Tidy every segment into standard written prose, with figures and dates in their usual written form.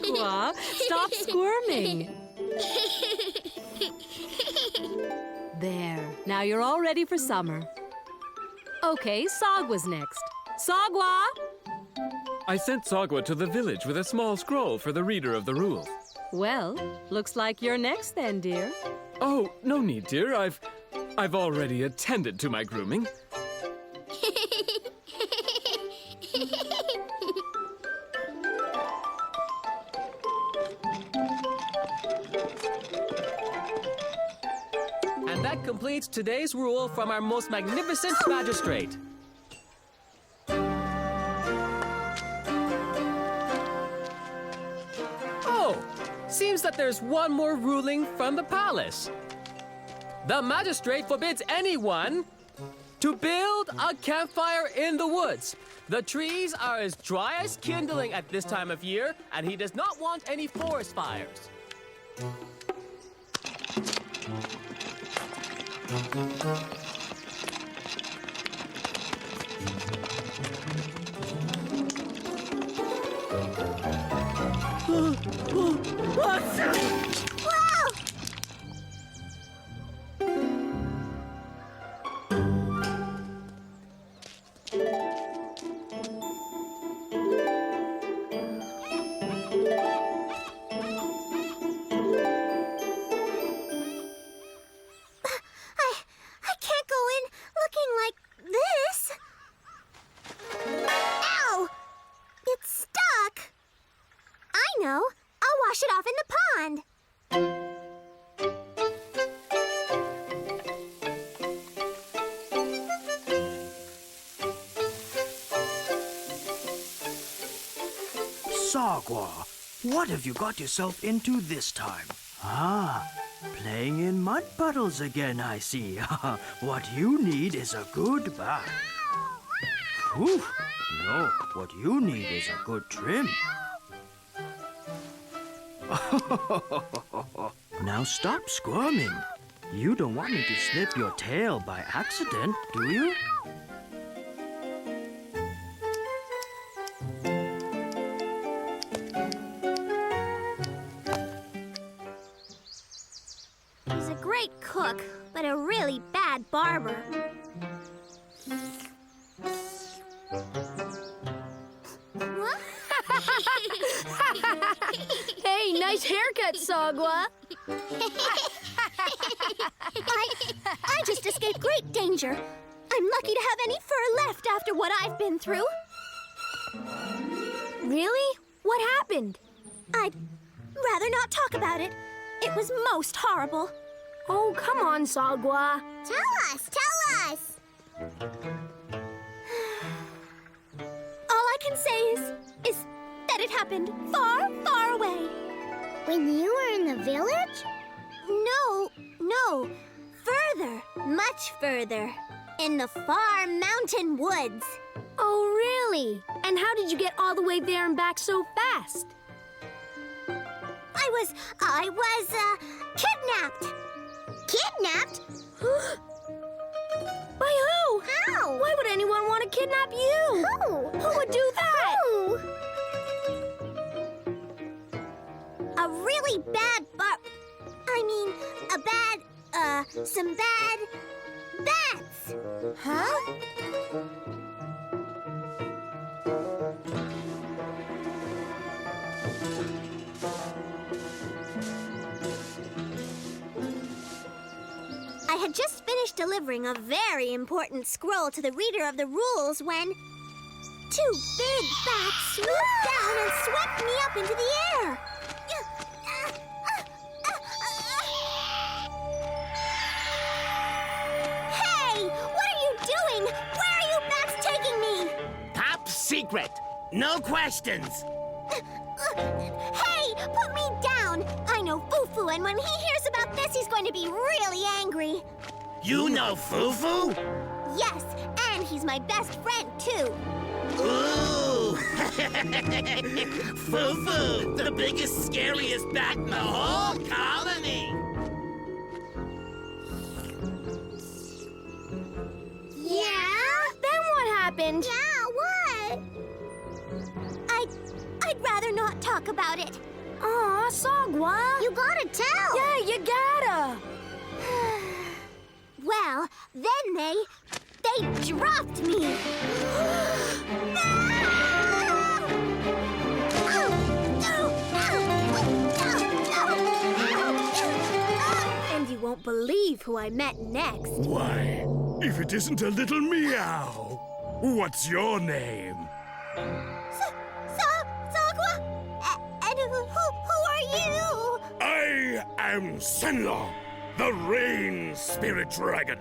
Sagwa, stop squirming. There, now you're all ready for summer. Okay, Sagwa's next. Sagwa! I sent Sagwa to the village with a small scroll for the reader of the rules. Well, looks like you're next then, dear. Oh, no need, dear. I've already attended to my grooming. And that completes today's rule from our most magnificent magistrate. Oh, seems that there's one more ruling from the palace. The magistrate forbids anyone to build a campfire in the woods. The trees are as dry as kindling at this time of year, and he does not want any forest fires. I can't go in looking like this. Ow! It's stuck. I know. I'll wash it off in the pond. Sagwa, what have you got yourself into this time? Ah, playing in mud puddles again, I see. What you need is a good bath. Whew, no, what you need is a good trim. Now stop squirming. You don't want me to snip your tail by accident, do you? He's a great cook, but a really bad barber. Hey, nice haircut, Sagwa. I just escaped great danger. I'm lucky to have any fur left after what I've been through. Really? What happened? I'd rather not talk about it. It was most horrible. Oh, come on, Sagwa. Tell us, tell us. All I can say is that it happened far, far away. When you were in the village? No. Further, much further. In the far mountain woods. Oh, really? And how did you get all the way there and back so fast? I was kidnapped. Kidnapped? By who? How? Why would anyone want to kidnap you? Who would do that? Who? A really bad some bad bats. Huh? I had just finished delivering a very important scroll to the reader of the rules when two big bats swooped down and swept me up into the air. Hey, what are you doing? Where are you bats taking me? Top secret. No questions. Hey, put me down. I know Fufu, and when he hears about this, he's going to be really angry. You know Fufu? Yes, and he's my best friend, too. Ooh! Fufu, the biggest, scariest bat in the whole colony. happened? Yeah, what? I'd rather not talk about it. Aw, Sagwa. You gotta tell. Yeah, you gotta. Well, then they dropped me. And you won't believe who I met next. Why, if it isn't a little meow. What's your name? Sagwa? And who are you? I am Senla, the rain spirit dragon.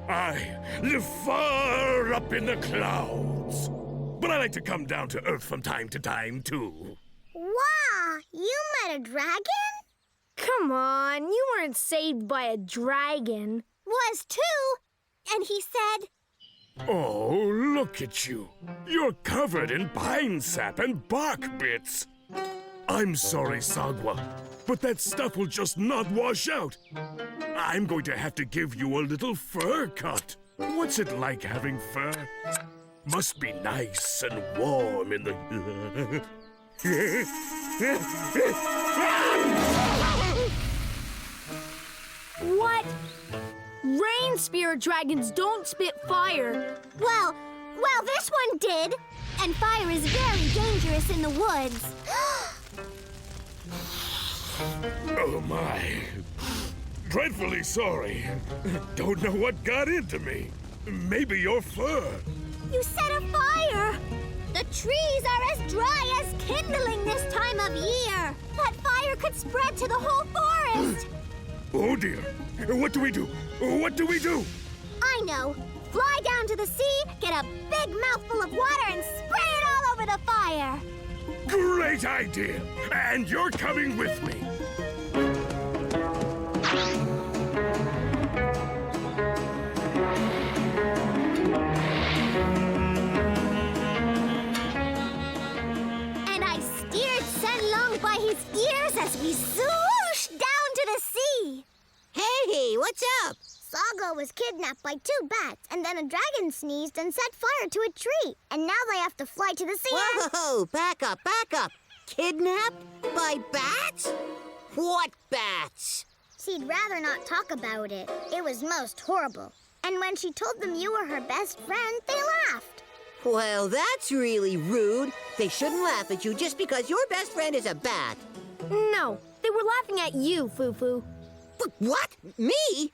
I live far up in the clouds. But I like to come down to Earth from time to time, too. Wow, you met a dragon? Come on, you weren't saved by a dragon. Was too. And he said, Oh, look at you. You're covered in pine sap and bark bits. I'm sorry, Sagwa, but that stuff will just not wash out. I'm going to have to give you a little fur cut. What's it like having fur? Must be nice and warm in the... What? Rain spirit dragons don't spit fire. well, this one did. And fire is very dangerous in the woods. Oh, my. Dreadfully sorry. Don't know what got into me. Maybe your fur. You set a fire. The trees are as dry as kindling this time of year. That fire could spread to the whole forest. Oh, dear. What do we do? What do we do? I know. Fly down to the sea, get a big mouthful of water, and spray it all over the fire. Great idea. And you're coming with me. And I steered Senlong by his ears as we zooshed down to the sea. Hey, what's up? Sagwa was kidnapped by 2 bats, and then a dragon sneezed and set fire to a tree. And now they have to fly to the sea. Whoa, back up. Kidnapped by bats? What bats? She'd rather not talk about it. It was most horrible. And when she told them you were her best friend, they laughed. Well, that's really rude. They shouldn't laugh at you just because your best friend is a bat. No, they were laughing at you, Fufu. What? Me?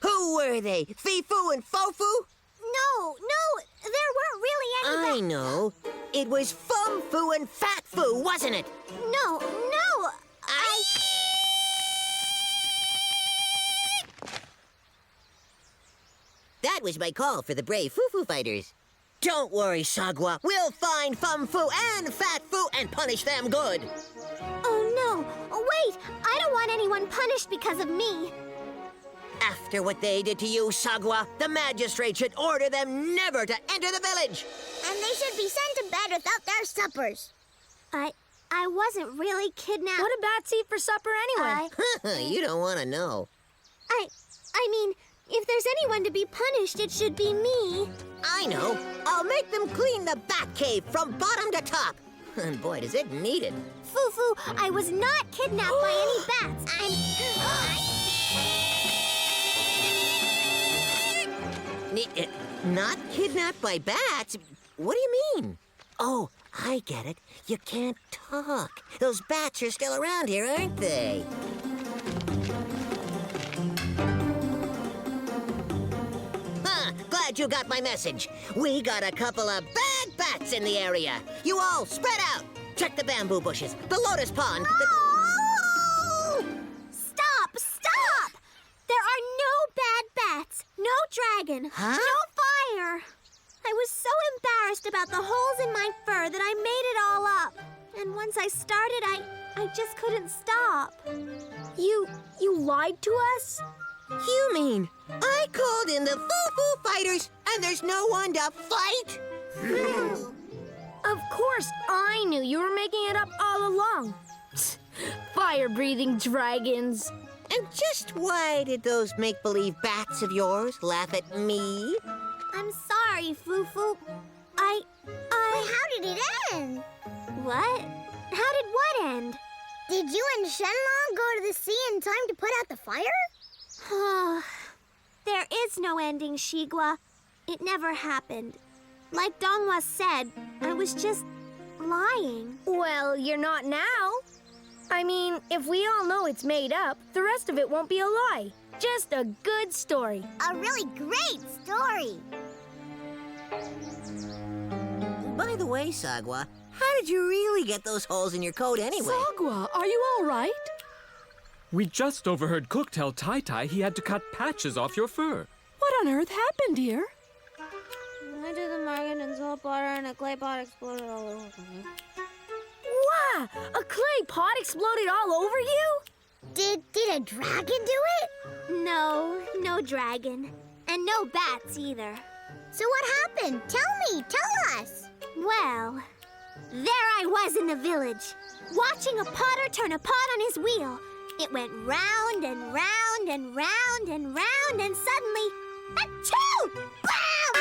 Who were they? Fifu and Fofu? No, there weren't really any I know. It was Fum-Fu and Fat-Fu, wasn't it? No, That was my call for the brave Fufu fighters. Don't worry, Sagwa. We'll find Fum-Fu and Fat-Fu and punish them good. Oh, no. Wait, I don't want anyone punished because of me. After what they did to you, Sagwa, the magistrate should order them never to enter the village. And they should be sent to bed without their suppers. I wasn't really kidnapped. What do bats eat for supper anyway? You don't want to know. I mean, if there's anyone to be punished, it should be me. I know. I'll make them clean the bat cave from bottom to top. And boy, does it need it. Fufu, I was not kidnapped by any bats. Not kidnapped by bats? What do you mean? Oh, I get it. You can't talk. Those bats are still around here, aren't they? Glad you got my message. We got a couple of bad bats in the area. You all spread out. Check the bamboo bushes, the lotus pond, Oh! Stop! There are no bad bats, no dragon, Huh? no fire. I was so embarrassed about the holes in my fur that I made it all up. And once I started, I just couldn't stop. You lied to us? You mean I called in the Foo-Foo Fighters and there's no one to fight? Of course, I knew you were making it up all along. Fire-breathing dragons. And just why did those make-believe bats of yours laugh at me? I'm sorry, Fufu. I But how did it end? What? How did what end? Did you and Shenlong go to the sea in time to put out the fire? There is no ending, Shigwa. It never happened. Like Donghua said, I was just lying. Well, you're not now. I mean, if we all know it's made up, the rest of it won't be a lie. Just a good story. A really great story. By the way, Sagwa, how did you really get those holes in your coat anyway? Sagwa, are you all right? We just overheard Cook tell Tai-Tai he had to cut patches off your fur. What on earth happened, dear? I went to the market and saw butter and a clay pot exploded all over me. Wow! A clay pot exploded all over you? Did a dragon do it? No dragon. And no bats either. So what happened? Tell us. Well, there I was in the village, watching a potter turn a pot on his wheel. It went round and round and round and round, and suddenly, achoo! Blam!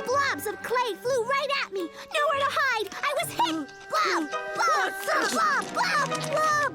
Blobs of clay flew right at me. Nowhere to hide. I was hit. Blob, blob, blob, blob, blob.